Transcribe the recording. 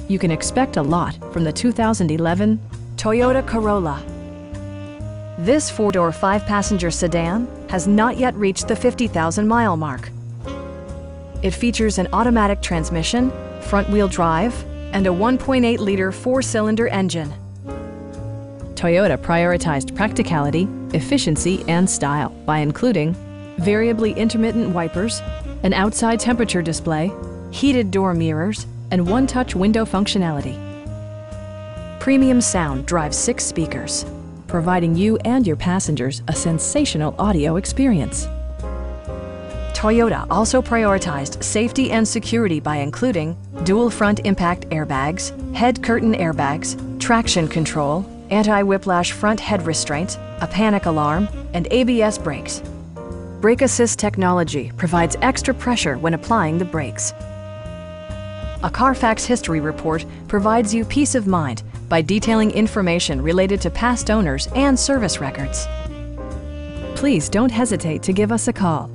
you can expect a lot from the 2011 Toyota Corolla. This four-door, five-passenger sedan has not yet reached the 50,000-mile mark. It features an automatic transmission, front-wheel drive, and a 1.8-liter four-cylinder engine. Toyota prioritized practicality, efficiency, and style by including variably intermittent wipers, an outside temperature display, heated door mirrors, and one-touch window functionality. Premium sound drives 6 speakers, providing you and your passengers a sensational audio experience. Toyota also prioritized safety and security by including dual front impact airbags, head curtain airbags, traction control, anti-whiplash front head restraints, a panic alarm, and ABS brakes. Brake Assist technology provides extra pressure when applying the brakes. A Carfax history report provides you peace of mind by detailing information related to past owners and service records. Please don't hesitate to give us a call.